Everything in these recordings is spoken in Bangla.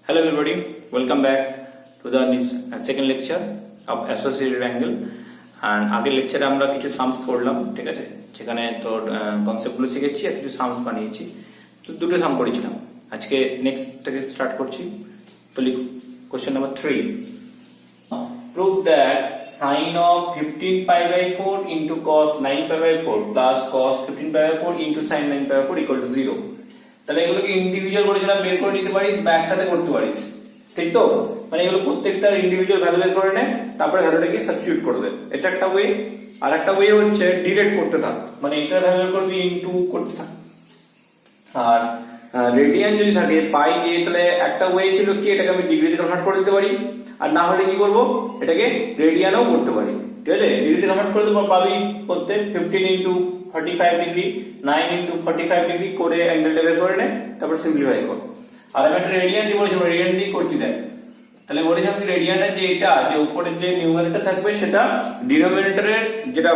Hello everybody, welcome back to the second lecture of associated angle. And আগের লেকচারে আমরা কিছু সামস করলাম, ঠিক আছে? সেখানে তোর কনসেপ্টগুলো শিখেছি আর কিছু সামস বানিয়েছি। তো দুটো সাম করেছিলাম। আজকে নেক্সট থেকে স্টার্ট করছি। তো লিখো question number 3. Prove that sin of 15 pi by 4 into cos 9 pi by 4 plus cos 15 pi by 4 into sin 9 pi by 4 equal to 0. তাহলে এগুলোকে ইন্ডিভিজুয়াল করেছিলাম, বের করে নিতে পারিস বা একসাথে করতে পারিস, ঠিক তো? মানে এগুলো প্রত্যেকটার ইন্ডিভিজুয়াল ভ্যালু বের করে নে, তারপরে ভ্যালুটাকে সাবস্টিটিউট করে দে। এটা একটা ওয়ে। আর একটা ওয়ে হচ্ছে ডিরেক্ট করতে থাক, মানে এটার ভ্যালু বের করবি ইনটু করতে থাক। আর রেডিয়ান যদি থাকে পাই দিয়ে, তাহলে একটা ওয়ে ছিল কি এটাকে আমি ডিগ্রিতে কনভার্ট করে দিতে পারি, আর না হলে কি করব এটাকে রেডিয়ানও করতে পারি, ঠিক আছে? ডিগ্রিতে কনভার্ট করে দেবো, পাবি করতে 15 ইনটু 45 ডিগ্রি 9 ইনটু 45 ডিগ্রি করে অ্যাঙ্গেলটা বের করে নে, তারপর সিম্পলিফাই কর। আর আমি একটা রেডিয়ান দিয়ে বলেছিলাম, রেডিয়ান দিয়ে করছি দেখ। তাহলে বলেছিলাম কি রেডিয়ানের যে এটা যে উপরের যে নিউমারেটর থাকবে সেটা ডিনোমিনেটরের যেটা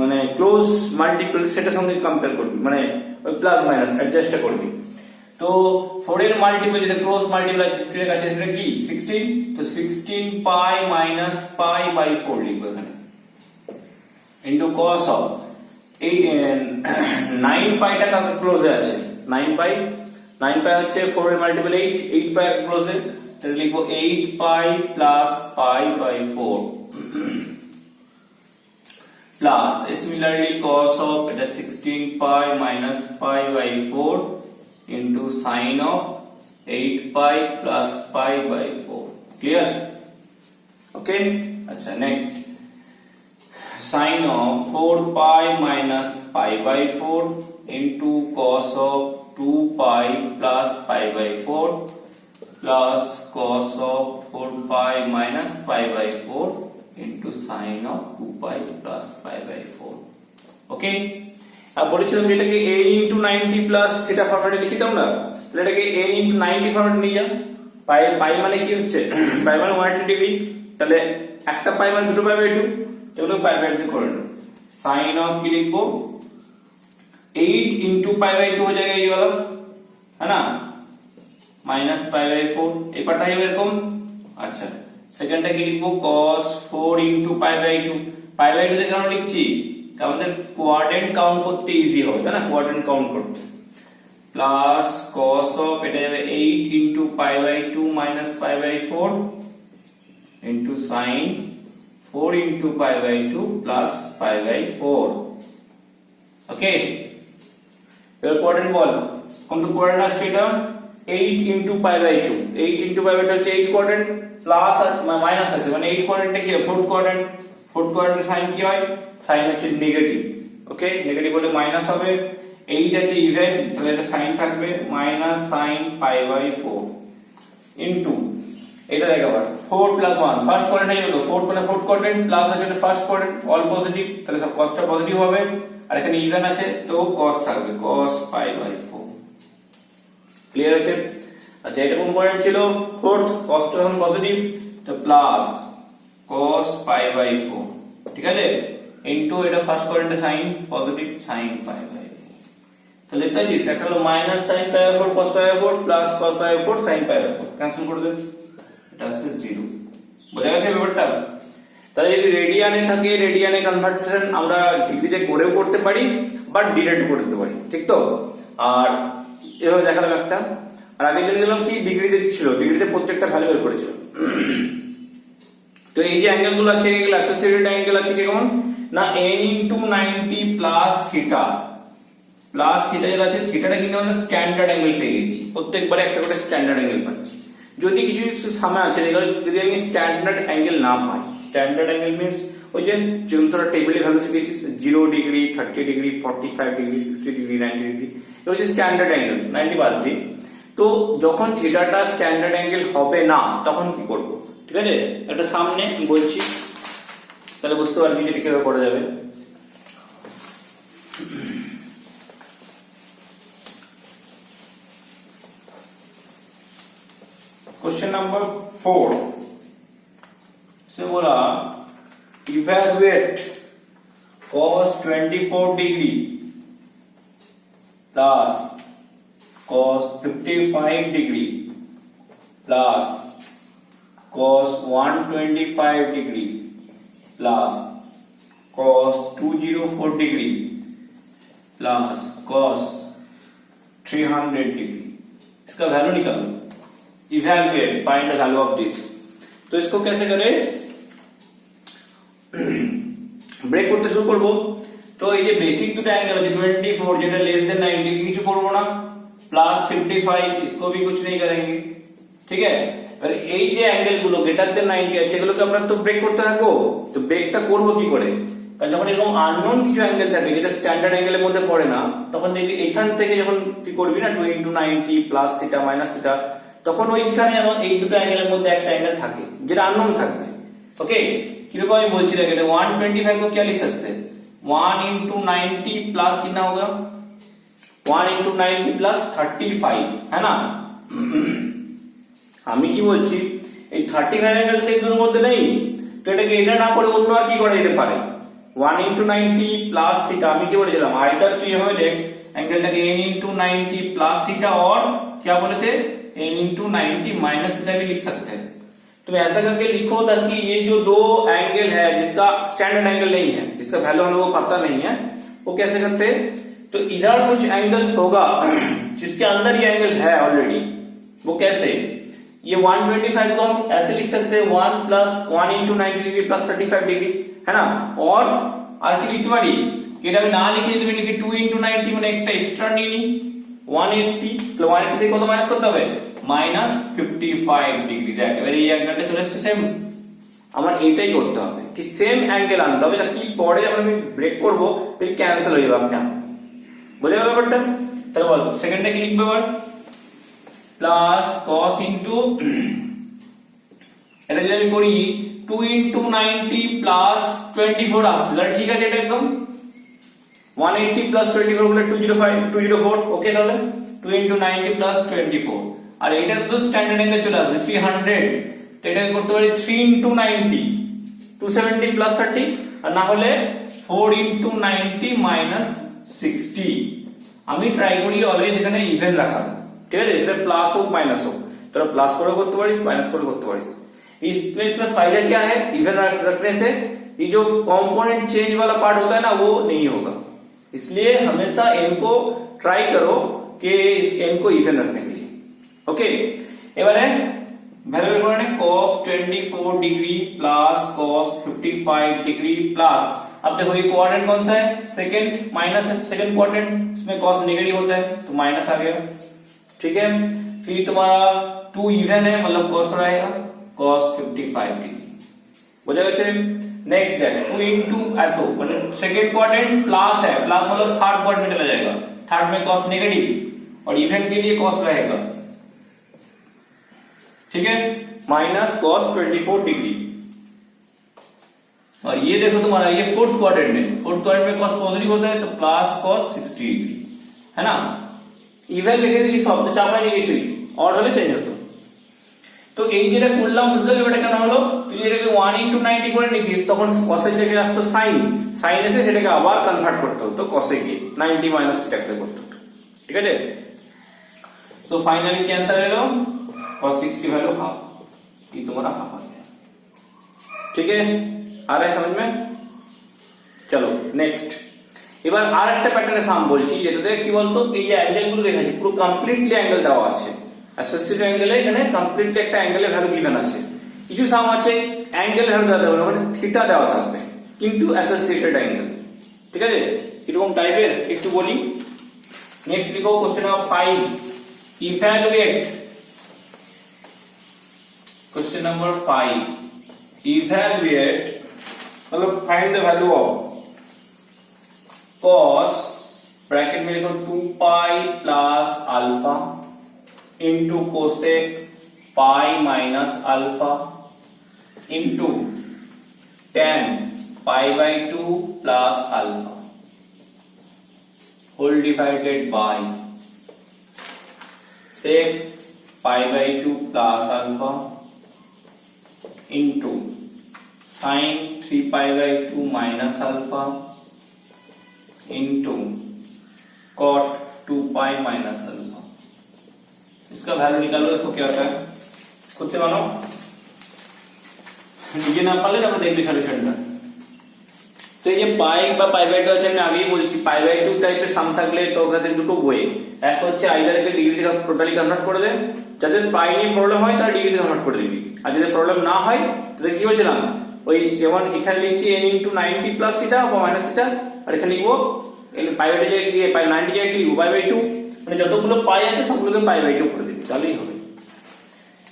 মানে ক্লোজ মাল্টিপল সেটার সঙ্গে কম্পেয়ার করবি, মানে ওই প্লাস মাইনাস অ্যাডজাস্টটা করবি। তো 4 এর মাল্টিপল যেটা ক্লোজ মাল্টিপল আছে 15 এর কাছে সেটা কি 16। তো 16 পাই মাইনাস পাই বাই 4 লিখবো এখানে, ইনটু cos অফ এই 9 পাইটা কাছে ক্লোজে আছে, 9 পাই হচ্ছে 4 এর মাল্টিপল 8 পাই ক্লোজে, তাহলে লিখবো 8 pi plus pi by 4 plus similarly cos of এটা 16 pi minus pi by 4 into sin of 8 pi plus pi by 4. Clear? Okay. Acha, next. Sin of 4 pi minus pi by 4 into cos of 2 pi plus pi by 4 plus cos of 4 pi minus pi by 4 into sin of 2 pi plus pi by 4. Okay. আর বলেছিলাম যে এটাকে a into 90 plus থিটা ফরম্যাটে লিখি দাও না, তাহলে এটাকে a into 90 ফরম্যাটে নিয়ে যা। পাই মানে কি হচ্ছে পাই মানে 180 ডিগ্রি, তাহলে একটা পাই মানে দুটো পাই বাই 2, এগুলো পাই বাই 2 করে নাও। sin অফ কি লিখবো 8 into পাই বাই 2 হয়ে যাবে এই হলো, है না, মাইনাস পাই বাই 4 এই পার্টটা হবে এরকম। আচ্ছা, সেকেন্ডটা কি লিখবো cos 4 into pi by 2। Pi by 2 তে কেন লিখছি, আমাদের কোয়াড্রেন্ট কাউন্ট করতে ইজি হবে, তাই না, কোয়াড্রেন্ট কাউন্ট করতে। প্লাস cos অফ এটা যাবে 8 into pi by 2 minus pi by 4 into sin 4 into pi by 2 plus pi by 4। Okay, এবার কোয়াড্রেন্ট বল, কোনটা কোয়াড্রেন্ট আসছে এটা 8 into pi by 2, 8 into pi by 2 হচ্ছে 8 কোয়াড্রেন্ট, প্লাস আর মাইনাস আছে মানে 8 কোয়াড্রেন্টে কি হয় 4th কোয়াড্রেন্ট, 4th কোয়াড্রেন্টে সাইন কি হয়, সাইন হচ্ছে নেগেটিভ। ওকে, নেগেটিভ হলে মাইনাস হবে, 8 আছে ইভেন, তাহলে এটা সাইন থাকবে minus sine pi by 4 into এটা দেখো আবার 4 প্লাস 1 ফার্স্ট কোয়াড্রেন্ট হলো 4 মানে 4th কোয়াড্রেন্ট, প্লাস আছে ফার্স্ট কোয়াড্রেন্ট অল পজিটিভ, তাহলে সব cosটা পজিটিভ হবে, আর এখানে ইভেন আছে তো cos থাকবে cos পাই বাই 4। ক্লিয়ার আছে? আচ্ছা, এটা কোন কোয়াড্রেন্ট ছিল 4th, cosটা যখন পজিটিভ তো প্লাস cos পাই বাই 4, ঠিক আছে, ইনটু এটা ফার্স্ট কোয়াড্রেন্টে sine positive sine pi by 4। তাহলে তাই দিস একটা হলো minus sine pi by 4 cos pi by 4 plus cos pi by 4 sine pi by 4, cancel করে দেন, এটা আসছে 0। বোঝা গেছে ব্যাপারটা? তাহলে যদি রেডিয়ানে থাকে, রেডিয়ানে কনভার্সন আমরা ডিগ্রিতে করেও করতে পারি বা ডিরেক্ট করতে পারি, ঠিক তো? আর এভাবে দেখালাম একটা, আর আগে জেনে গেলাম কি ডিগ্রিতে ছিল, ডিগ্রিতে প্রত্যেকটা ভ্যালু বের করেছিল। তো এই যে অ্যাঙ্গেল গুলো আছে এগুলো অ্যাসোসিয়েটেড অ্যাঙ্গেল আছে কেমন না n into 90 প্লাস থিটা যেটা আছে, থিটাটা কিন্তু আমরা স্ট্যান্ডার্ড অ্যাঙ্গেল পেয়ে গেছি, প্রত্যেকবারে একটা করে স্ট্যান্ডার্ড অ্যাঙ্গেল পাচ্ছি। যদি কিছু সামনে আছে যদি আমি স্ট্যান্ডার্ড অ্যাঙ্গেল না পাই, স্ট্যান্ডার্ড অ্যাঙ্গেল মিন্স ওই যে যেমন তোরা টেবিলে ভ্যালু শিখেছিস 0 degree 30 degree 45 degree 60 degree 90 degree, এগুলো হচ্ছে স্ট্যান্ডার্ড অ্যাঙ্গেল, 90 বাদ দিই। তো যখন থিটাটা স্ট্যান্ডার্ড অ্যাঙ্গেল হবে না তখন কি করব, ঠিক আছে? একটা সামনে বলছি, তাহলে বুঝতে পারবি যে কিভাবে করা যাবে। क्वेश्चन नंबर 4 से बोला evaluate cos 24 degree plus cos 55 degree plus cos 125 degree plus cos 204 degree plus cos 300 degree. इसका वैल्यू निकालो, evaluate, find the value of this. तो इसको कैसे करें, ব্রেক করতে শুরু করব। তো এই যে বেসিক দুটো অ্যাঙ্গেল আছে 24 যেটা लेस देन 90 কিছু করব না, प्लस 55 इसको भी कुछ नहीं करेंगे, ঠিক है। আর এই যে অ্যাঙ্গেল গুলো গ্রেটার দেন 90 আছে এগুলোকে আমরা তো ব্রেক করতে থাকবো। তো ব্রেকটা করব কি করে, কারণ যখন এরকম আননোন কিছু অ্যাঙ্গেল থাকে যেটা স্ট্যান্ডার্ড অ্যাঙ্গেলের মধ্যে পড়ে না, তখন দেখবি এখান থেকে যখন তুই করবি না 2 * 90 প্লাস থিটা মাইনাস থিটা, তখন ওইখানে আমার এই দুটো অ্যাঙ্গেলের মধ্যে একটা অ্যাঙ্গেল থাকে যেটা আননোন থাকবে। ओके, किरको मैं बोल चला गया 125 को क्या लिख सकते हैं, 1 * 90 प्लस कितना होगा, 1 * 90 प्लस 35 है ना। আমি কি বলছি এই 35 অ্যাঙ্গেল থেকে দূরের মধ্যে নেই, তো এটাকে এটা না করে অন্য আর কি করা যেতে পারে, 1 * 90 প্লাস থিটা। আমি কি বলেছিলাম আইদার তুই এভাবে দেখ অ্যাঙ্গেলটাকে n * 90 प्लस थीटा और क्या बोले थे n * 90 माइनस थीटा भी लिख सकते हैं। तो ऐसा करके लिखो ताकि ये जो दो एंगल है जिसका स्टैंडर्ड एंगल नहीं है, जिसका वैल्यू हम लोग को पता नहीं है, वो कैसे करते हैं, तो इधर कुछ एंगल्स होगा जिसके अंदर ये एंगल है ऑलरेडी, वो कैसे, ये 125 को हम ऐसे लिख सकते हैं 1 * 90 डिग्री प्लस 35 डिग्री है ना। और কি লিখতে পারি, এটা আমি না লিখে যদি লিখি 2 * 90 মানে একটা এক্সট্রা নিয়ে নি 180, তো 180 থেকে কত মাইনাস করতে হবে, -55 ডিগ্রি। দেখ এবারে এই অ্যাঙ্গেলটা চলে আসছে সেম, আমার এইটাই করতে হবে কি সেম অ্যাঙ্গেল আনতে হবে, কি পরে যখন আমি ব্রেক করব তাহলে ক্যান্সেল হয়ে যাবে আপনি, বুঝে গেল ব্যাপারটা। তাহলে বল সেকেন্ডটা কি লিখবে এবার, প্লাস cos ইনটু এটা যদি আমি করি 2 * 90 প্লাস 24 আসছে, তাহলে ঠিক আছে এটা একদম 180 প্লাস 24 বলে 204, ওকে। তাহলে 2 * 90 প্লাস 24, আর এটা তো স্ট্যান্ডার্ড অ্যাঙ্গেল চলে আসবে 300, তো এটা করতে পারি 3 * 90 270 প্লাস 30, আর না হলে 4 * 90 মাইনাস 60। আমি ট্রাই করি অলওয়েজ এখানে ইভেন রাখার, ঠিক আছে, সেটা প্লাস হোক মাইনাস হোক, তোরা प्लस করে करते पारिस माइनस করে करते पारिस। इसमें फायदा क्या है, इवन रखने से ये जो कंपोनेंट चेंज वाला पार्ट होता है ना वो नहीं होगा, इसलिए हमेशा n को ट्राई करो कि इस n को इवन रखने के लिए। ओके, এবারে ভ্যালু বের করে নে cos 24 degree plus cos 55 degree plus, अब देखो ये क्वाड्रेंट कौन सा है, सेकंड माइनस है, सेकंड क्वाड्रेंट, इसमें cos नेगेटिव होता है तो माइनस आ गया, ठीक है। फिर तुम्हारा 2 इवन है मतलब cos रहेगा cos 55 डिग्री, बुझा গেছে। नेक्स्ट देख 2 इनटू एतो মানে सेकंड क्वाड्रेंट प्लस है, प्लस मतलब थर्ड क्वाड्रेंट में चला जाएगा, थर्ड में cos नेगेटिव और इवन के लिए cos रहेगा, ठीक है, माइनस cos 24 डिग्री। और ये देखो तुम्हारा ये फोर्थ क्वाड्रेंट में, फोर्थ क्वाड्रेंट में cos पॉजिटिव होता है तो प्लस cos 60 डिग्री है ना। इवन लिखे दिली সব তো চাপাই নিয়ে কিছুই, অড হলে চেঞ্জ হতো। তো এই যেটা করলাম বুঝতে গেলে এটা কেন হলো, তুই এটাকে 1 * 90 করে নিতিস তখন cos থেকে আসতো sin, sin এসে সেটাকে আবার কনভার্ট করতে হতো cos এ গিয়ে 90 মাইনাস থিটা করে করতে হতো, ঠিক আছে। तो फाइनली क्या आंसर है लो cos 6 की वैल्यू हाफ, ये तुम्हारा हाफ आ गया, ठीक है, आ रहा है समझ में। चलो नेक्स्ट, এবার আরেকটা প্যাটার্নে সাম বলছি যেটাতে কি বলতো এই যে অ্যাঙ্গেল গুলো দেখাচ্ছি পুরো কমপ্লিটলি অ্যাঙ্গেল দেওয়া আছে, অ্যাসোসিয়েটেড অ্যাঙ্গেলে এখানে কমপ্লিটলি একটা অ্যাঙ্গেলের ভ্যালু গিভেন আছে, কিছু সাম আছে অ্যাঙ্গেল ভ্যালু দেওয়া থাকবে মানে থিটা দেওয়া থাকবে কিন্তু অ্যাসোসিয়েটেড অ্যাঙ্গেল, ঠিক আছে, এরকম টাইপের একটু বলি। নেক্সট লিখো question number 5, evaluate, question number 5, evaluate मतलब find the value of cos bracket में लिखो 2 pi plus alpha into cosec pi minus alpha into tan pi by 2 plus alpha whole divided by sec pi by 2 plus alpha into sin 3 pi by 2 minus alpha into cot 2 pi minus alpha. इसका वैल्यू निकालो तो क्या होता है করতে পারো, নিজে না পারলে তারপর দেখবি সলিউশনটা। তো এই যে পাই বা পাই বাই টু আছে, আমি আগেই বলছি পাই বাই টু টাইপের সাম থাকলে তো ওখানে দুটো বই, এক হচ্ছে আইদারকে ডিগ্রিতে টোটালি কনভার্ট করে দেন, যাদের পাই নিয়ে প্রবলেম হয় তারা ডিগ্রিতে কনভার্ট করে দিবি, আর যাদের প্রবলেম না হয় তাদের কি বলছিলাম ওই যেমন এখানে লিখছি n ইন্টু 90 প্লাস থিটা বা মাইনাস থিটা, আর এখানে লিখবো পাই বাই টু জায়গায় গিয়ে পাই 90 জায়গায় কি লিখবো পাই বাই টু, মানে যতগুলো পাই আছে সবগুলোকে পাই বাই টু করে দিবি, তাহলেই হবে।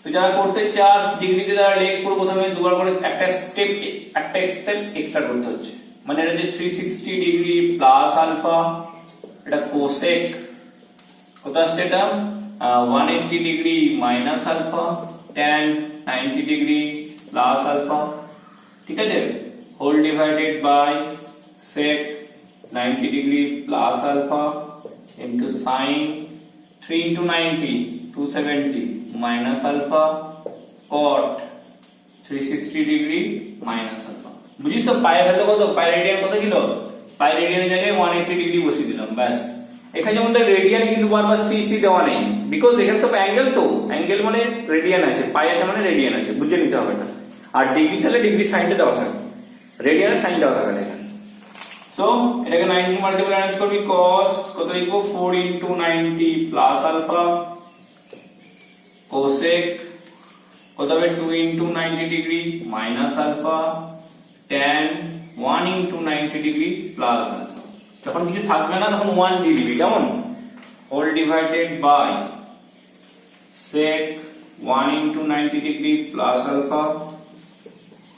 তো যারা করতে চাস ডিগ্রিতে তারা লেখ পুরো প্রথমে দুবার করে একটা স্টেপ এক্সট্রা করতে হচ্ছে, মানে এটা যে 360 ডিগ্রি প্লাস আলফা, এটা কোসেক, কত আসছে এটা 180 degree minus alpha, tan 90 degree plus alpha, ঠিক আছে, whole divided by sec 90 degree plus alpha into sin 3 into 90 270 minus alpha cot 360 degree minus alpha. বুঝিস তো পাই ভ্যালু কত, পাই রেডিয়ান কত ছিল, পাই রেডিয়ানের জায়গায় 180 ডিগ্রি বসিয়ে দিলাম, ব্যাস। এখানে যেমন দেখ রেডিয়ানে কিন্তু বারবার সি দেওয়া নেই, বিকজ এখানে তো অ্যাঙ্গেল, তো অ্যাঙ্গেল মানে রেডিয়ান আছে, পাই আছে মানে রেডিয়ান আছে, বুঝে নিতে হবে এটা। আর ডিগ্রি তাহলে ডিগ্রি সাইনটা দেওয়া থাকে, রেডিয়ানের সাইন দেওয়া থাকে এখানে। সো এটাকে 90 মাল্টিপল অ্যারেঞ্জ করবি, cos কত লিখবো 4 into 90 প্লাস আলফা, cosec কত হবে 2 into 90 degree minus alpha, tan 1 into 90 degree plus alpha. যখন কিছু থাকবে না তখন 1 দিয়ে দিবি, কেমন, whole divided by sec 1 into 90 degree plus alpha,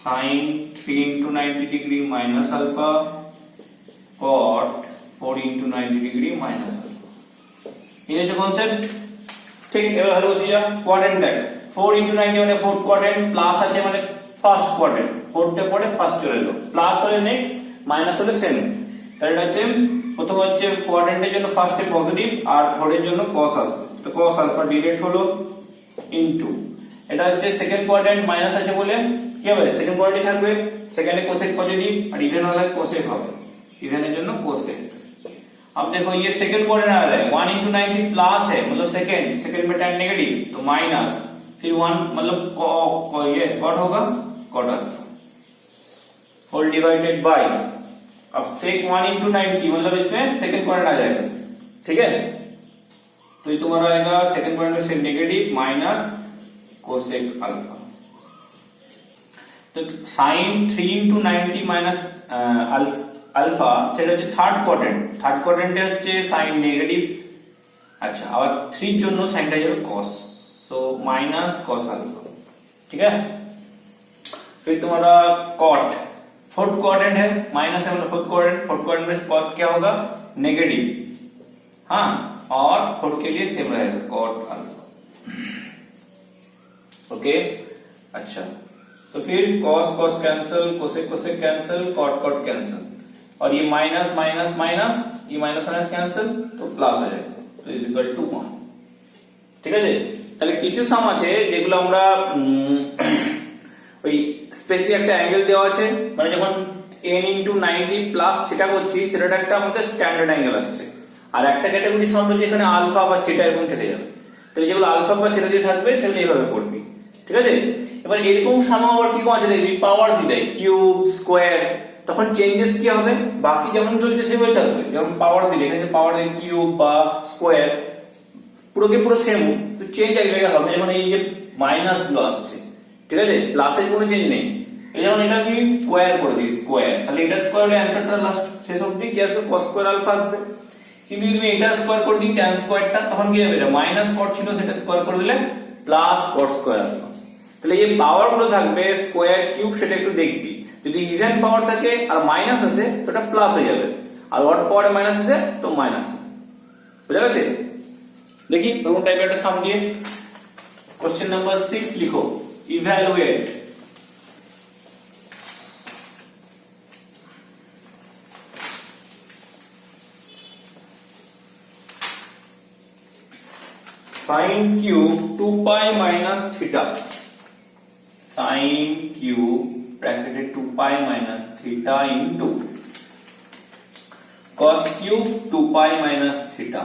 sin 3 into 90 degree minus alpha, cot 4 into 90 degree minus alpha. এই হচ্ছে কনসেপ্ট, ঠিক। এবার ভালো বসে যা কোয়াড্রেন্ট দেখ, 4 into 90 মানে ফোর্থ কোয়াড্রেন্ট, প্লাস আছে মানে ফার্স্ট কোয়াড্রেন্ট, ফোর্থে পরে ফার্স্ট চলে এলো, প্লাস হলে নেক্সট, মাইনাস হলে সেম। তাহলে এটা হচ্ছে প্রথম হচ্ছে কোয়াড্রেন্টের জন্য ফার্স্টে পজিটিভ আর থর্ডের জন্য cos আসবে, তো cos আলফা ডিরেক্ট হলো ইনটু, এটা হচ্ছে সেকেন্ড কোয়াড্রেন্ট মাইনাস আছে বলে কি হবে সেকেন্ড কোয়াড্রেন্ট থাকবে, সেকেন্ডে কোসেক পজিটিভ আর ইভেন হলে কোসেক হবে, इवेन जন্য कोसेक। अब देखो ये सेकंड क्वाड्रेंट आ रहा है 1 into 90 प्लस है मतलब सेकंड में tan नेगेटिव तो माइनस, फिर 1 मतलब ये कॉट होगा cot alpha whole divided by, अब sec 1 into 90 मतलब इसमें सेकंड क्वाड्रेंट आ जाएगा, ठीक है। तो ये तुम्हारा आएगा सेकंड क्वाड्रेंट में से नेगेटिव माइनस कोसेक अल्फा, तो sin 3 into 90 माइनस अल्फा সেটা হচ্ছে থার্ড কোয়াড্রেন্টে হচ্ছে sin নেগেটিভ, अच्छा और 3 জন্য সাইনটা যাবে cos, so minus cos alpha, ठीक है। फिर तुम्हारा cot फोर्थ क्वाड्रेंट है, माइनस है मतलब फोर्थ क्वाड्रेंट में cot क्या होगा नेगेटिव, हाँ, और फोर्थ के लिए सेम रहेगा cot अल्फा, ओके। अच्छा तो फिर cos cos cancel, cosec cosec cancel, cot cot cancel, और ये माइनस माइनस माइनस, ये माइनस माइनस कैंसिल तो प्लस हो जाएगा, तो इज इक्वल टू 1, ঠিক আছে। তাহলে কিছু সাম আছে যেগুলো আমরা ওই স্পেশালি একটা অ্যাঙ্গেল দেওয়া আছে, মানে যখন n into 90 প্লাস থিটা করছি সেটা একটা আমাদের স্ট্যান্ডার্ড অ্যাঙ্গেল আসছে, আর একটা ক্যাটাগরি সাম রয়েছে এখানে আলফা বা থিটা এরকম কেটে যাবে, তাহলে যেগুলো আলফা বা থিটা দিয়ে থাকবে সেগুলো এইভাবে পড়বি, ঠিক আছে। এবার এরকম সাম আবার কি আছে দেখবি পাওয়ার দিলে কিউব স্কয়ার, তখন চেঞ্জেস কি হবে বাকি যেমন চলছে সেভাবে থাকবে, যেমন পাওয়ার দিলে এখানে পাওয়ার দিলে কিউব বা স্কয়ার পুরোকে পুরো সেম, তো চেঞ্জ এক জায়গায় হবে, যখন এই যে মাইনাস গুলো আসছে, ঠিক আছে, প্লাসের কোনো চেঞ্জ নেই, এই যেমন এটা আমি স্কয়ার করে দিই স্কয়ার, তাহলে এটা স্কয়ার হলে অ্যানসারটা লাস্ট শেষ অবধি কি আসবে cos স্কয়ার আলফা আসবে, কিন্তু যদি এটা স্কয়ার করে দিই tan স্কয়ারটা তখন কি হবে, এটা মাইনাস cot ছিল সেটা স্কয়ার করে দিলে প্লাস cot স্কয়ার আলফা, তাহলে এই পাওয়ার গুলো থাকবে স্কয়ার কিউব সেটা একটু দেখবি, যদি ইভেন পাওয়ার থাকে আর মাইনাস আছে তো এটা প্লাস হয়ে যাবে, আর অড পাওয়ারে মাইনাস আছে তো মাইনাস, বুঝা গেছে। দেখি এরকম টাইপের একটা সাম দিয়ে কোশ্চেন নাম্বার 6 লিখো, evaluate sin cube 2 pi minus theta, sin cube bracketed 2 pi minus theta into cos cube 2 pi minus theta,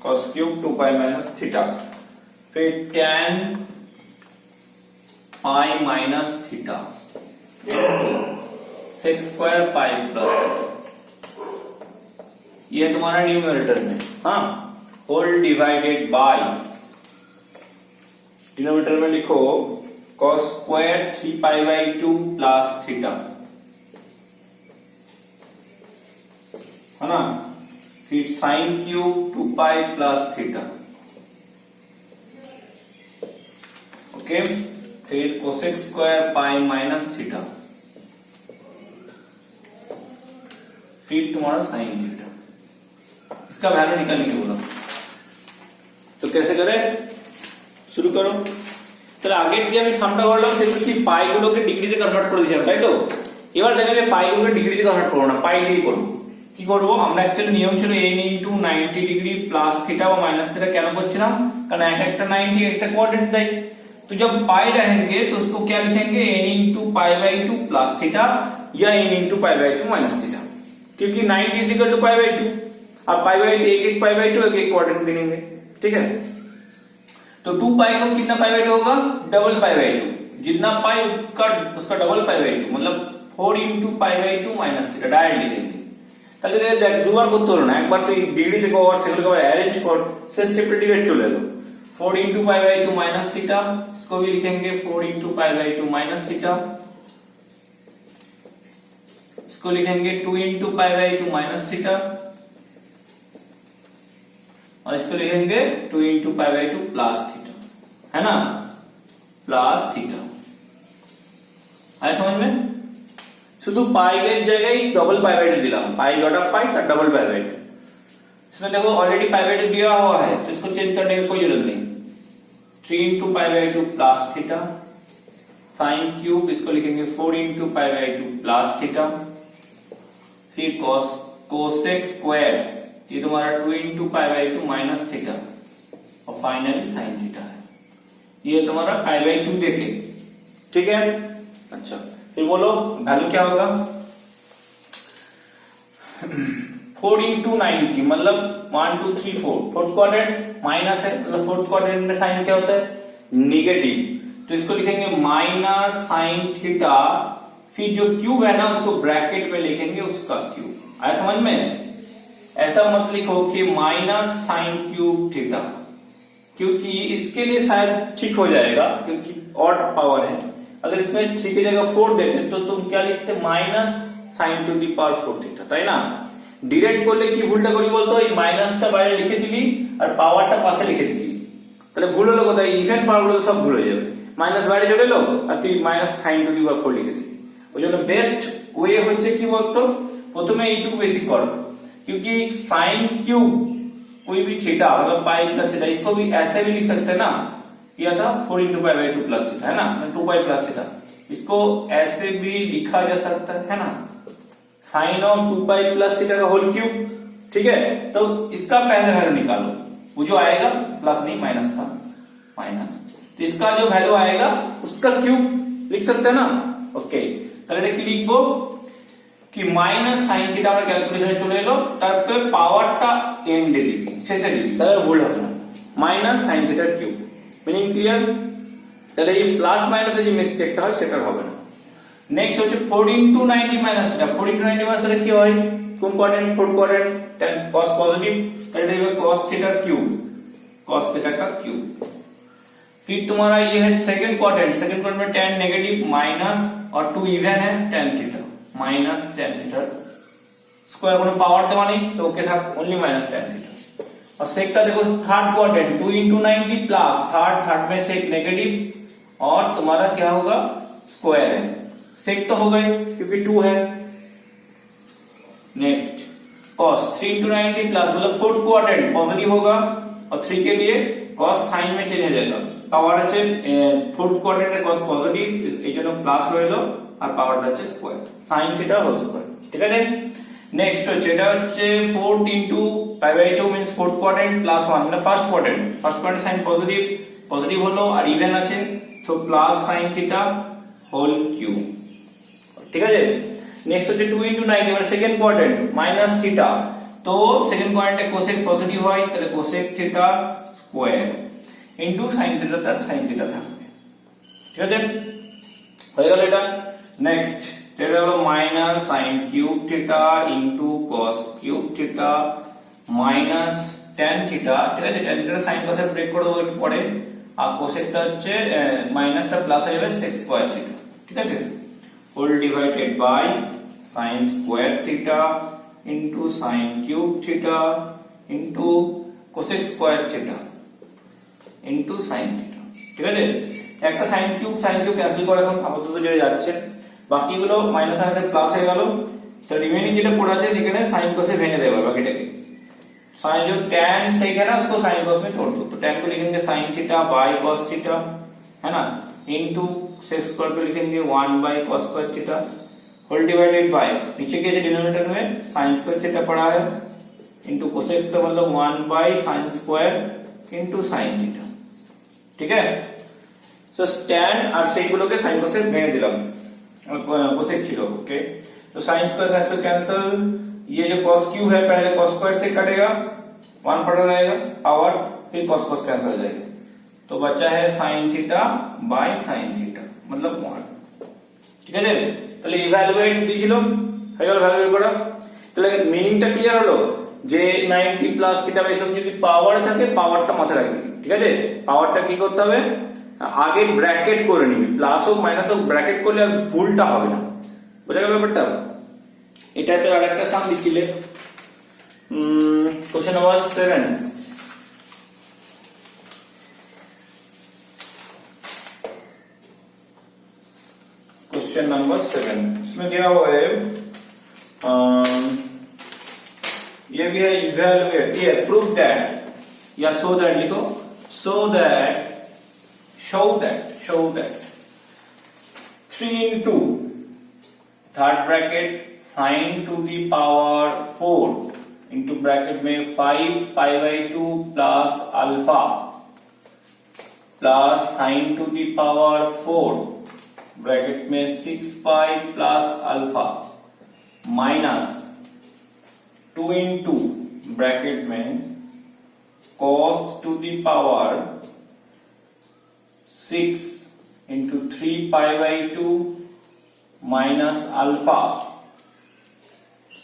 cos cube 2 pi minus theta, फिर tan पाई minus theta sec square pi plus theta, ये तुम्हारा न्यूमरेटर में, हाँ, होल डिवाइडेड बाय, डिनोमिनेटर में लिखो cos स्क्वायर 3π/2 प्लस थीटा, है ना, फिर sine cube 2π plus theta, okay, फिर cosec square pi minus theta, फिर तुम्हारा साइन थीटा। इसका वैल्यू निकालने की बोला, तो कैसे करें, शुरू करो। তাহলে আগে যে আমি সামটা করলাম সেটা কি পাই গুলোকে ডিগ্রিতে কনভার্ট করে দিয়েছিলাম, তাই তো। এবার দেখেন পাই গুলোকে ডিগ্রিতে কনভার্ট করব না, পাই দিয়ে করব। কি করব, আমরা অ্যাকচুয়ালি নিয়ম ছিল n * 90 डिग्री प्लस थीटा व माइनस थीटा, কেন করছিলাম, কারণ এক একটা 90 একটা কোয়াड्रेंट है, तो जब पाई रहेंगे तो उसको क्या लिखेंगे, n * π/2 प्लस थीटा या n * π/2 माइनस थीटा, क्योंकि 90 = π/2 और π/2 एक π/2 एक क्वाड्रेंट गिनेंगे, ठीक है। तो 2 पाई को कितना π/2 होगा, डबल π/2, जितना पाई का उसका डबल π/2, मतलब 4 * π/2 माइनस थीटा, डायरेक्ट लिखेंगे। তাহলে দেখ দুবার করতে হলো না, একবার তুই ডিগ্রি থেকে ওভার সেগুলোকে আবার অ্যারেঞ্জ কর, সে স্টেপটা ডিভাইড চলে এলো। 4 * π/2 माइनस थीटा, इसको भी लिखेंगे 4 * π/2 माइनस थीटा, इसको लिखेंगे 2 * π/2 माइनस थीटा, और इसको लिखेंगे 2 * π/2 प्लस थीटा, है ना, प्लस थीटा। आया समझ में, শুধু পাই এর জায়গায় डबल π/2 दिला, पाई जटा पाई का डबल π/2, इसमें देखो ऑलरेडी π/2 दिया हुआ है, तो इसको चेंज करने की कोई जरूरत नहीं। 3 * π/2 प्लस थीटा, साइन क्यूब इसको लिखेंगे 4 * π/2 प्लस थीटा, फिर कोसेक स्क्वायर, ये तुम्हारा 2 * π/2 माइनस थीटा, और फाइनली साइन थीटा है, ये तुम्हारा π/2 देके, ठीक है। अच्छा, फिर बोलो वैल्यू क्या होगा, 4 * 90 मतलब 1 2 3 4, फोर्थ क्वाड्रेंट माइनस है, मतलब फोर्थ क्वाड्रेंट में साइन क्या होता है, नेगेटिव, तो इसको लिखेंगे माइनस साइन थीटा, फिर जो क्यूब है ना उसको ब्रैकेट में लिखेंगे उसका क्यूब। आया समझ में, ऐसा मत लिखो कि माइनस साइन क्यूब थीटा, क्योंकि इसके लिए शायद ठीक हो जाएगा क्योंकि ऑड पावर है। अगर इसमें 3 की जगह 4 देते तो तुम क्या लिखते, minus sine to the power 4 theta, তাই না। ডিরেক্ট করলে কি ভুলটা করি বলতো, এই মাইনাসটা বাইরে লিখে দিলি আর পাওয়ারটা পাশে লিখে দিলি, তাহলে ভুল হলো কোথায়, ইভেন পাওয়ারগুলো সব ভুল হয়ে যাবে, মাইনাস বাইরে চলে এলো আর তুই minus sine two the power 4 লিখে দিলি। ওই জন্য বেস্ট ওয়ে হচ্ছে কি বলতো, প্রথমে এইটুকু বেসিক কর, क्योंकि साइन क्यूब कोई भी थीटा मतलब पाई प्लस थीटा, इसको भी ऐसे भी लिख सकते हैं ना, किया था 4 * π/2 प्लस थीटा, है ना, 2π प्लस थीटा, इसको ऐसे भी लिखा जा सकता है ना, साइन ऑफ 2π प्लस थीटा का होल क्यूब, ठीक है। तो इसका पहले वैल्यू निकालो, वो जो आएगा प्लस नहीं माइनस था, माइनस, तो इसका जो वैल्यू आएगा उसका क्यूब लिख सकते हैं ना, ओके। তাহলে কি লিখবো কি মাইনাস সাইন থিটা আমরা ক্যালকুলেশনে চলে এলো, তারপরে পাওয়ারটা এন্ডে দিবি, শেষে দিবি, তাহলে ভুল হবে না, মাইনাস সাইন থিটার কিউব, মিনিং ক্লিয়ার। তাহলে এই প্লাস মাইনাসে যে মিস্টেকটা হয় সেটা হবে না। নেক্সট হচ্ছে 4 * 90 মাইনাস থিটা, 4 * 90 মাইনাস থিটা কি হয়, কোন quadrant, fourth quadrant, tan cos positive, তাহলে এটা হবে cos theta cube, cos theta का क्यूब। फिर तुम्हारा ये है सेकंड क्वाड्रेंट, सेकंड क्वाड्रेंट में tan नेगेटिव माइनस और 2 इवन है, tan theta minus tan theta square, কোনো পাওয়ার দেওয়া নেই তো ওকে থাক, ओनली माइनस tan थीटा। और सेक का देखो थर्ड क्वाड्रेंट 2 * 90 प्लस थर्ड में सेक नेगेटिव और तुम्हारा क्या होगा, स्क्वायर है, सेक तो हो गए क्योंकि 2 है। नेक्स्ट cos 3 * 90 प्लस मतलब फोर्थ क्वाड्रेंट पॉजिटिव होगा और 3 के लिए cos साइन में चेंज हो जाएगा, পাওয়ার আছে फोर्थ क्वाड्रेंटे cos पॉजिटिव এইজন্য প্লাস হলো আর পাওয়ারটা হচ্ছে square, sin theta whole square, ঠিক আছে। নেক্সট হচ্ছে এটা হচ্ছে 4 * π/2 মিন্স फोर्थ क्वाड्रेंट प्लस 1 মানে ফার্স্ট কোয়াড্রেন্ট সাইন পজিটিভ হলো আর ইভেন আছে, তো plus sin theta whole cube, ঠিক আছে। नेक्स्ट হচ্ছে 2 * 90 মানে সেকেন্ড কোয়াড্রেন্ট মাইনাস থিটা, তো সেকেন্ড কোয়াড্রেন্টে কোসেক পজিটিভ হয় তাহলে cosec theta square, into sine theta, তার সাইন থিটা থাকবে। ঠিক আছে, হয়ে গেল এটা। নেক্সট এটা হলো minus sine cube theta into cos cube theta minus tan theta. ঠিক আছে, ট্যান থিটা সাইন কসের ব্রেক করে দেবো একটু পরে। আর কোসেকটা হচ্ছে মাইনাসটা প্লাস হয়ে যাবে সেক স্কয়ার থিটা। ঠিক আছে, whole divided by sine square theta into sine cube theta into cosec square theta into sine theta. ঠিক আছে, একটা সাইন কিউব ক্যান্সেল করে এখন আপাতত যে যাচ্ছে, বাকিগুলো মাইনাস মাইনাসে প্লাস হয়ে গেল। তো রিমেনিং যেটা পড়ে আছে সেখানে সাইন কসে ভেঙে দেবো বাকিটাকে। साइन जो tan सेक है ना उसको साइन कॉस में तोड़ दो, तो tan को लिखेंगे sine theta by cos theta, है ना, इनटू सेक स्क्वायर पे लिखेंगे 1 by cos square theta whole divided by नीचे के डिनोमिनेटर में साइन स्क्वायर थीटा पड़ा है इनटू कोसेक का मतलब 1 by sine square into sine theta. ठीक है, तो tan और सेक গুলো কে साइन कॉस से भेज दिलाम कोसेक ছিল। ओके, तो साइन स्क्वायर कैंसिल, ये जो cos क्यूब है पहले cos स्क्वायर से कटेगा, 1 पड़ा रहेगा पावर, फिर cos cos कैंसिल हो जाएगा, तो बचा है sin theta by sin theta मतलब 1। ঠিক আছে, তাহলে ইভালুয়েট দিছিল হয়ে গেল, ভ্যালু বের করা। তাহলে মিনিংটা ক্লিয়ার হলো যে 90 প্লাস থিটা এসব যদি পাওয়ার থাকে পাওয়ারটা মাথায় রাখবি। ঠিক আছে, পাওয়ারটা কি করতে হবে, আগে ব্র্যাকেট করে নিবি, প্লাস হোক মাইনাস হোক ব্র্যাকেট করলে আর ভুলটা হবে না। বোঝা গেল ব্যাপারটা? এটাতে আরেকটা সাম দিছিলে क्वेश्चन नंबर 7। क्वेश्चन नंबर 7 इसमें दिया हुआ है ये भी है इवैल्यूएट, यस प्रूव दैट या शो दैट लिखो, show that 3 into third bracket sine to the power 4 into bracket में 5 pi by 2 plus alpha plus sine to the power 4 bracket में 6 pi plus alpha minus 2 into bracket में cos to the power 6 into 3 pi by 2 minus alpha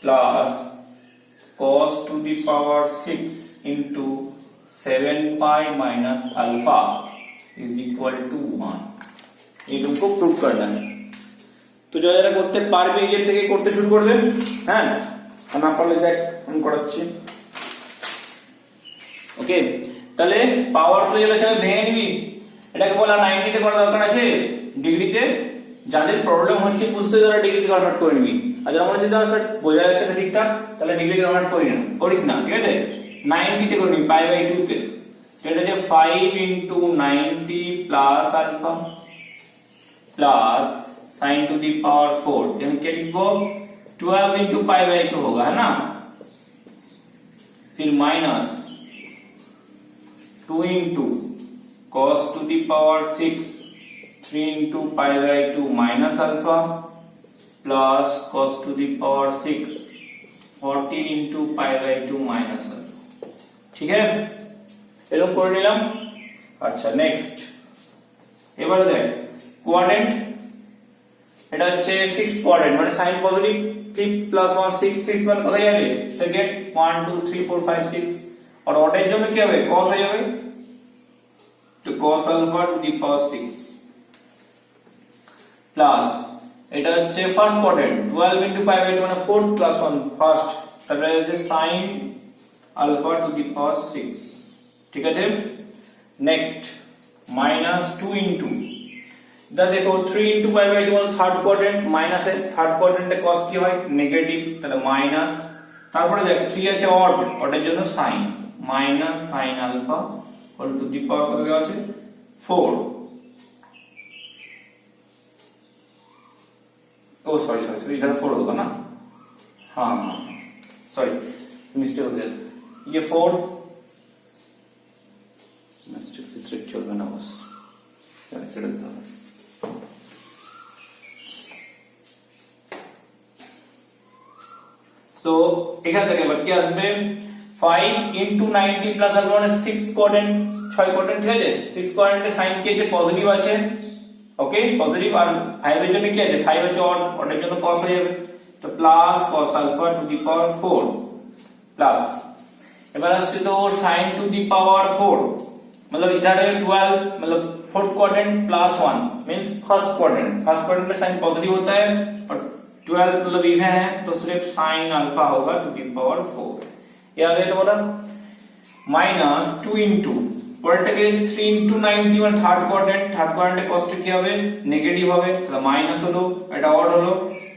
plus cos to the power 6 into 7 pi minus alpha is equal to 1। ये तुमको प्रूव करना है, तो जो যারা করতে পারবে এর থেকে করতে শুরু করে দেন। হ্যাঁ, না পারলে দেখ আমি করাচ্ছি। ওকে, তাহলে পাওয়ার তো যেটা সেটা ভেঙে নিবি, এটাকে বলা 90 তে করা দরকার আছে, ডিগ্রিতে যাদের প্রবলেম হচ্ছে বুঝতে তারা ডিগ্রিতে কনভার্ট করে নিবি। আর যারা মনে হচ্ছে স্যার বোঝা যাচ্ছে না ঠিকঠাক, তাহলে ডিগ্রিতে কনভার্ট করিস না। ঠিক আছে, 90 তে করে নিবি পাই বাই 2 তে, তো এটা যে 5 into 90 plus alpha plus sin to the power 4, यानी क्या लिखो 12 into पाई बाई 2 होगा, है ना, फिर minus 2 into cos to the power 6 3 into pi by 2 minus alpha plus cos to the power 6 14 into pi by 2 minus alpha। ठीक है, এরকম করে নিলাম। আচ্ছা, নেক্সট এবারে দেখ কোয়াড্রেন্ট, এটা হচ্ছে 6 কোয়াড্রেন্ট মানে সাইন পজিটিভ 3 plus 1 6 মানে কোথায় যাবে সেকেন্ড 1 2 3 4 5 6, আর অডের জন্য কি হবে cos হয়ে যাবে, তো cos alpha to the power 6 plus এটা হচ্ছে first quadrant 12 into pi by 2 মানে 4 plus 1 ফার্স্ট, তারপরে হচ্ছে sin alpha to the power 6। ঠিক আছে, নেক্সট মাইনাস 2 into দা দেখো 3 into pi by 2 মানে থার্ড কোয়াড্রেন্ট, মাইনাস এর থার্ড কোয়াড্রেন্টে cos কি হয় নেগেটিভ, তাহলে মাইনাস, তারপরে দেখ 3 আছে অডের জন্য sin minus sin alpha whole to the power কত দেওয়া আছে 4। ओ सॉरी इधर 4 होगा ना, हाँ सॉरी मिस्टेक हो गया, ये 4 मिस्टेक चलবে না बस কেটে দিতে হবে। সো এখান থেকে এবার কি আসবে 5 into 90 প্লাস আলফা মানে 6 কোয়াড্রেন্ট 6 কোয়াড্রেন্ট, ঠিক আছে। 6 কোয়াড্রেন্টে সাইন কি আছে, পজিটিভ আছে, ওকে পজিটিভ। আর 5 এর জন্য কি আছে, 5 হচ্ছে অড, অডের জন্য cos হয়ে যাবে, তো plus cos alpha to the power 4 plus, এবার আসছে তো sin टू दी पावर 4, मतलब इधर है 12, मतलब fourth quadrant plus 1 means first quadrant में साइन पॉजिटिव होता है और 12 मतलब इवन है, तो सिर्फ sin अल्फा होगा टू दी पावर 4। ये आ गया तुम्हारा माइनस 2 इंटू পরেরটাকে 3 ইনটু 90 মানে থার্ড কোয়াড্রেন্টে কস্ট কি হবে, নেগেটিভ হবে, তাহলে মাইনাস হলো, এটা অড হলো,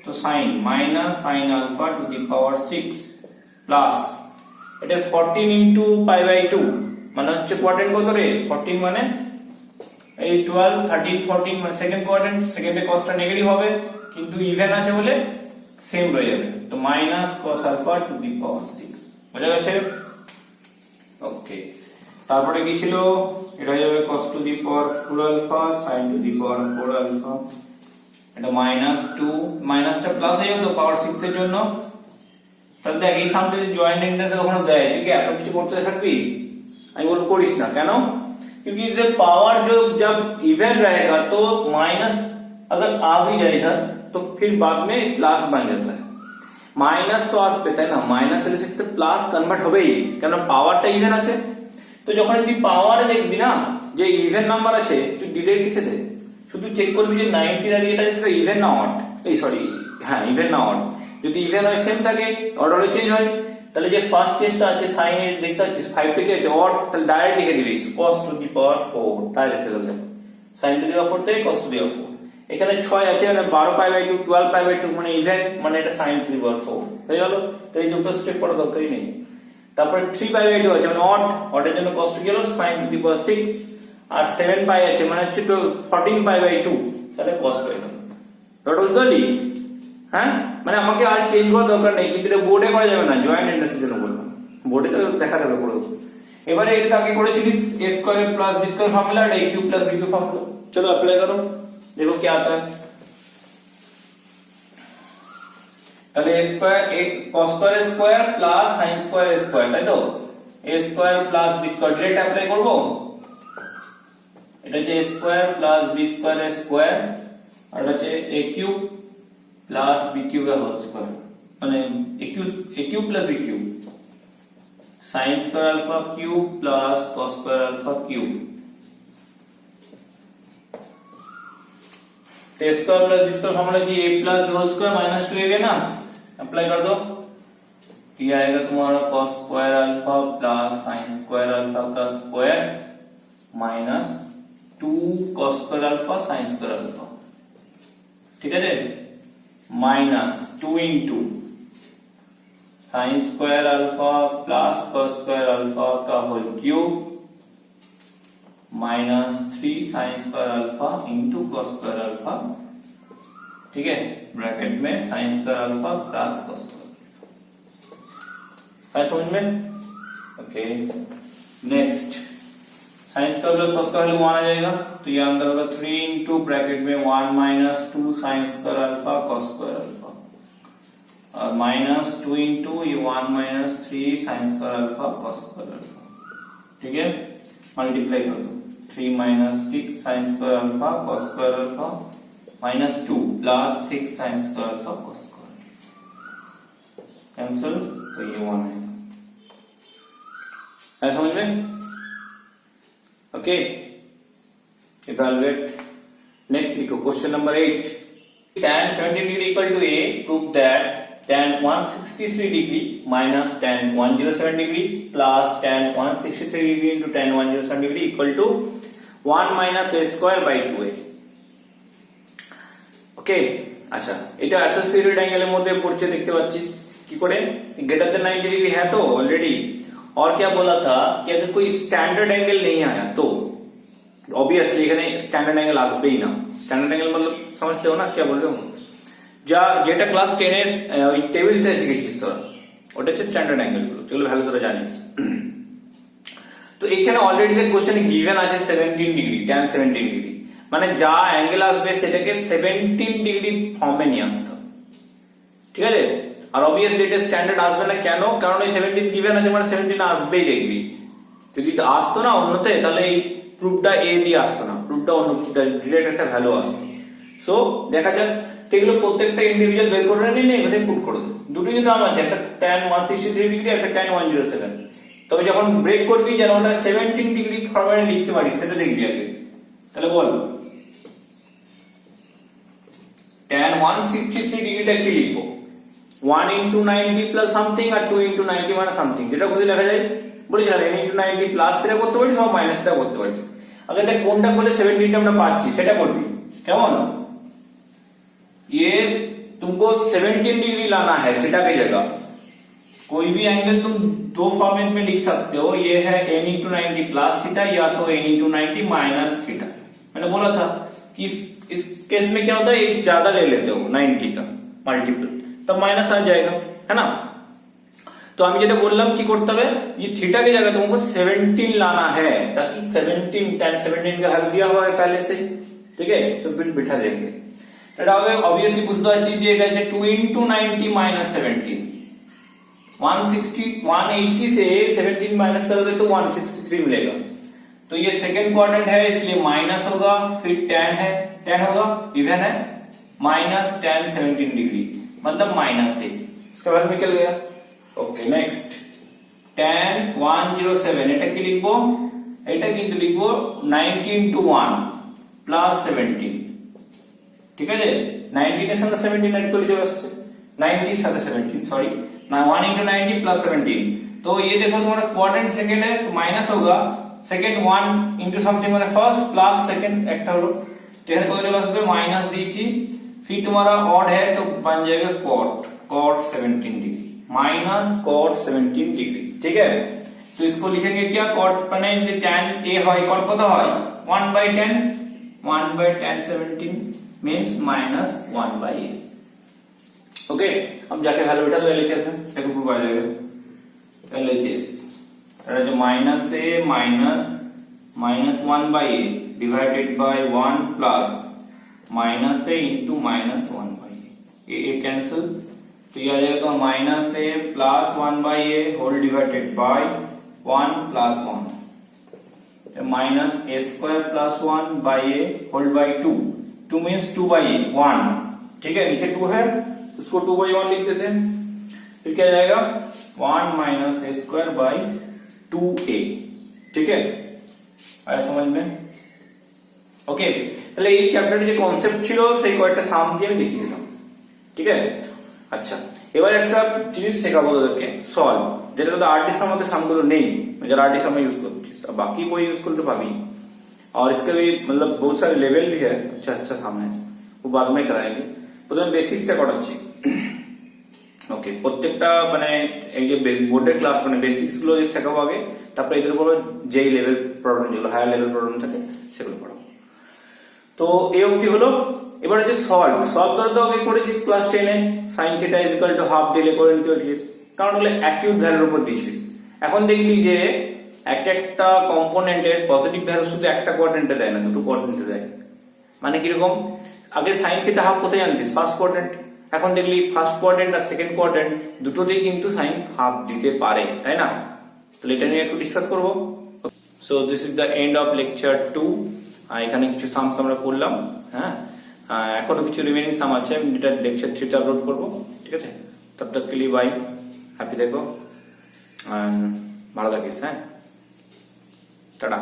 তো sin minus sin alpha to the power 6 plus এটা 14 ইনটু পাই বাই 2 মানে হচ্ছে কোয়াড্রেন্ট কত রে, 14 মানে এই 12 13 14 মানে সেকেন্ড কোয়াড্রেন্ট, সেকেন্ডে কস্টটা নেগেটিভ হবে কিন্তু ইভেন আছে বলে সেম রয়ে যাবে, তো minus cos alpha to the power 6 বুঝা গেছে, ওকে। তারপরে কি ছিল, এটা হয়ে যাবে cos to the power 4 alpha sin to the power 4 alpha, এটা মাইনাস 2 মাইনাসটা প্লাস হয়ে যাবে তো পাওয়ার 6 এর জন্য। তাহলে দেখ এই সামনে যদি জয়েন্ট এন্ট্রেন্স কখনো দেয় তুই কি এত কিছু করতে থাকবি, আমি বলবো করিস না, কেন, क्योंकि जब पावर जो जब इवन रहेगा तो माइनस अगर आ भी जाएगा तो फिर बाद में प्लस बन जाता है, माइनस तो आस पेता है ना, माइनस से प्लस कन्वर्ट হবেই, কেন পাওয়ারটা ইভেন আছে। তো যখন তুই পাওয়ারে দেখবি না যে ইভেন নাম্বার আছে তুই ডিরেক্ট লিখে দে, শুধু চেক করবি যে 90 এর যেটা আছে সেটা ইভেন না অড, এই সরি হ্যাঁ ইভেন না অড, যদি ইভেন হয় সেম থাকে, অর্ডার চেঞ্জ হয়, তাহলে যে ফার্স্ট কেসটা আছে সাইন এর দেখতে পাচ্ছিস 5 থেকে আছে অড, তাহলে ডাইরেক্ট লিখে দিবি cos to the power 4 direct লিখে দেবে, sin টু দি পাওয়ার 4 থেকে cos টু দি পাওয়ার 4, এখানে 6 আছে মানে 12 পাই বাই 2 12 পাই বাই 2 মানে ইভেন মানে এটা sin টু দি পাওয়ার 4 হয়ে গেল, তো এই দুটো স্টেপ করা দরকারই নেই। তারপরে 3 পাই বাই 2 আছে মানে অড, অডের জন্য cos টু কি হলো sin টু দি পাওয়ার 6, আর 7 পাই আছে মানে হচ্ছে 14 পাই বাই 2 তাহলে cos হয়ে গেল, ডট বুঝতে পারলি, হ্যাঁ মানে আমাকে আর চেঞ্জ করার দরকার নেই, কিন্তু এটা বোর্ডে করা যাবে না, জয়েন্ট এন্ট্রেন্সের জন্য বললাম, বোর্ডে তো দেখা যাবে পুরো। এবারে এটা আগে করেছিলিস a square plus b square formula আর a cube plus b cube formula, চলো अप्लाई करो देखो क्या आता है। তাহলে a square a cos square square plus sin square square, তাই তো a square plus b square direct apply করব, এটা হচ্ছে a square plus b square square আর এটা হচ্ছে a cube plus B cube का होल स्क्वायर माने A cube plus B cube sin square alpha cube plus cos square alpha cube, तो square plus B square formula की a plus B whole square minus 2ab ना, अप्लाई कर दो, ये आएगा तुम्हारा cos square alpha plus sin square alpha का square minus 2 cos square alpha sin square alpha, ठीक है minus 2 into sine square alpha plus cos square alpha का whole cube minus 3 sine square alpha into cos square alpha, ठीक है ब्रैकेट में sign square alpha plus cos square, समझ में, okay. Next sine square plus cos का वैल्यू 1 आ जाएगा, तो ये अंदर होगा 3 इंटू ब्रैकेट में 1 minus 2 sign square alpha cos square alpha और माइनस 2 इंटू ये 1 minus 3 sine square alpha cos square alpha, ठीक है मल्टीप्लाई कर दो, 3 minus 6 sign square alpha cos square alpha minus 2 plus 6 sign square alpha cos square, cancel, तो ये 1 है, समझ में, okay, evaluate. Next लिखो question number 8, tan 70 degree equal to a, prove that tan 163 degree minus tan 107 degree plus tan 163 degree into tan 107 degree equal to 1 minus a square by 2a, okay। अच्छा এটা অ্যাসোসিয়েটেড অ্যাঙ্গেলের মধ্যে পড়ছে দেখতে পাচ্ছিস কি করে, ग्रेटर देन 90 डिग्री है तो ऑलरेडी, और क्या बोला था कि अगर कोई स्टैंडर्ड एंगल नहीं आया तो ऑब्वियसली এখানে স্ট্যান্ডার্ড অ্যাঙ্গেল আসবেই না, স্ট্যান্ডার্ড অ্যাঙ্গেল मतलब समझते हो ना क्या बोल रहे हो, যা যেটা ক্লাস 10 এর ওই টেবিলটা শিখেছিস তোরা, ওটা হচ্ছে স্ট্যান্ডার্ড অ্যাঙ্গেল গুলো, যেগুলো ভালো করে জানিস। তো এখানে অলরেডি যে কোশ্চেনে গিভেন আছে 17 ডিগ্রি tan 17 ডিগ্রি, মানে যা অ্যাঙ্গেল আসবে সেটাকে 17 ডিগ্রি ফর্মে নিয়ে আসতে হবে, ঠিক আছে। আর অবভিয়াসলি এটা স্ট্যান্ডার্ড আসবে না, কেন, কারণ এই 17 গিভেন আছে মানে 17 আসবেই দেখবি, যদি আসতো না অন্যতে তাহলে এই প্রুফটা এ দিয়ে আসতো না, প্রুফটা অন্য ডিরেক্ট একটা ভ্যালু আসতো। সো দেখা যাক, এগুলো প্রত্যেকটা ইন্ডিভিজুয়াল বের করে নিয়ে এখানে পুট করে দেবো। দুটো কিন্তু নাম আছে, একটা tan 163 ডিগ্রি, একটা tan 107। তবে যখন ব্রেক করবি যেন ওটা 17 ডিগ্রি ফরম্যাটে লিখতে পারিস, সেটা দেখবি আগে। তাহলে বল tan 163 ডিগ্রিটা কি লিখবো? 1 into 90 plus something আর 2 into 90 মানে something, যেটা খুশি লেখা যায়। বলেছিলাম n into 90 প্লাস সেটা করতে পারিস বা মাইনাস সেটা করতে পারিস। আগে দেখ কোনটা করলে 17 টা আমরা পাচ্ছি সেটা করবি। কেমন? ये तुमको 17 डिग्री लाना है थीटा की जगह। कोई भी एंगल तुम दो फॉर्मेट में लिख सकते हो, ये है n into 90 प्लस थीटा या तो n into 90 माइनस थीटा। मैंने बोला था कि इस केस में क्या होता है, एक ज्यादा ले लेते हो 90 का मल्टीपल, तब माइनस आ जाएगा, है ना। तो আমি যেটা বললাম কি করতে হবে, ये थीटा की जगह तुमको 17 लाना है, ताकि 17 tan 17 का हल दिया हुआ है पहले से ही, ठीक है। तो फिर बिठा देंगे এটা হবে। অবভিয়াসলি বুঝতে পারছি যে এটা হচ্ছে 2 into 90 minus 17। 180 से 17 माइनस करोगे तो 163 मिलेगा। तो ये सेकंड क्वाड्रेंट है इसलिए माइनस होगा, फिर tan है, tan होगा इवन है, माइनस tan 17 डिग्री मतलब माइनस 8, इसका वैल्यू निकल गया। ओके नेक्स्ट tan 107, এটা কি লিখবো? এটা কিন্তু লিখবো 19 to 1 প্লাস 17, ঠিক আছে। 19 এর সাথে 17 ऐड করে চলে আসছে, 90 এর সাথে 17 सॉरी ना 1 into 90 plus 17। तो ये देखो तुम्हारा क्वाड्रेंट सेकंड है तो माइनस होगा, सेकंड 1 into समथिंग মানে ফার্স্ট প্লাস সেकंड একটা হলো, এখানে কত চলে আসবে মাইনাস দিয়েছি, फिर तुम्हारा ऑड है तो बन जाएगा cot 17 degree minus cot 17 degree, ठीक है। तो इसको लिखेंगे क्या, cot মানে যে tan a হয় cot কত হয় 1/10, 1/tan 17 means minus 1/a। Okay अब जाके वैल्यू उठा दो एलएचएस में, देखो प्रूफ आ जाएगा। एलएचएस এটা जो minus a minus 1/a divided by 1 plus minus a into minus 1/a, ये कैंसिल, तो ये आ जाएगा तो minus a plus 1/a whole divided by 1 plus 1 minus a square plus 1/a whole by 2 means 2/a 1, ठीक है। नीचे 2 है उसको 2/1 लिख देते हैं, फिर क्या जाएगा 1 minus a square by 2a, ठीक है। आया समझ में? ओके তাহলে এই চ্যাপ্টারে যে কনসেপ্ট ছিল সেই কয়েকটা সাম দিয়ে আমি দেখিয়ে দিলাম, ঠিক আছে। আচ্ছা এবার একটা জিনিস শেখাবো তোদেরকে, সলভ, যেটা তোদের आरडी সাম মধ্যে সামগুলো নেই, যারা आरडी साम यूज করছিস, बाकी कोई यूज करते पाबी। और इसके भी मतलब बहुत सारे लेवल भी है, अच्छा अच्छा साम है, वो बाद में कराएंगे। প্রথমে বেসিক্সটা করাচ্ছি। ওকে প্রত্যেকটা মানে এই যে বোর্ডের ক্লাস মানে বেসিক্স গুলো শেখাবো আগে, তারপরে এদের উপর যেই লেভেল প্রবলেম যেগুলো হায়ার লেভেল প্রবলেম থাকে সেগুলো পড়াবো। তো এই অবধি হলো। এবার হচ্ছে সলভ করে তো আগে করেছিস ক্লাস 10 এ, sin θ = হাফ দিলে করে নিতে পারছিস, কারণ ওগুলো অ্যাকিউট ভ্যালুর উপর দিয়েছিস। এখন দেখলি যে একটা কম্পোনেন্টের পজিটিভ ভ্যালু শুধু একটা কোয়াড্রেন্টে দেয় না, দুটো কোয়াড্রেন্টে দেয়। মানে কিরকম, আগে sin θ হাফ কোথায় জানতিস, ফার্স্ট কোয়াড্রেন্ট, এখন দেখলি ফার্স্ট কোয়াড্রেন্ট আর সেকেন্ড কোয়াড্রেন্ট দুটোতেই কিন্তু সাইন হাফ দিতে পারে, তাই না। তাহলে এটা নিয়ে একটু ডিসকাস করব। So this is the end of lecture 2। এখানে কিছু সামস আমরা করলাম, হ্যাঁ এখনো কিছু রিমেনিং সাম আছে, যেটা লেকচার 3 তে আপলোড করব, ঠিক আছে। তব তক কে লিয়ে বাই, হ্যাপি দেখো, ভালো থাকিস, হ্যাঁ টাটা।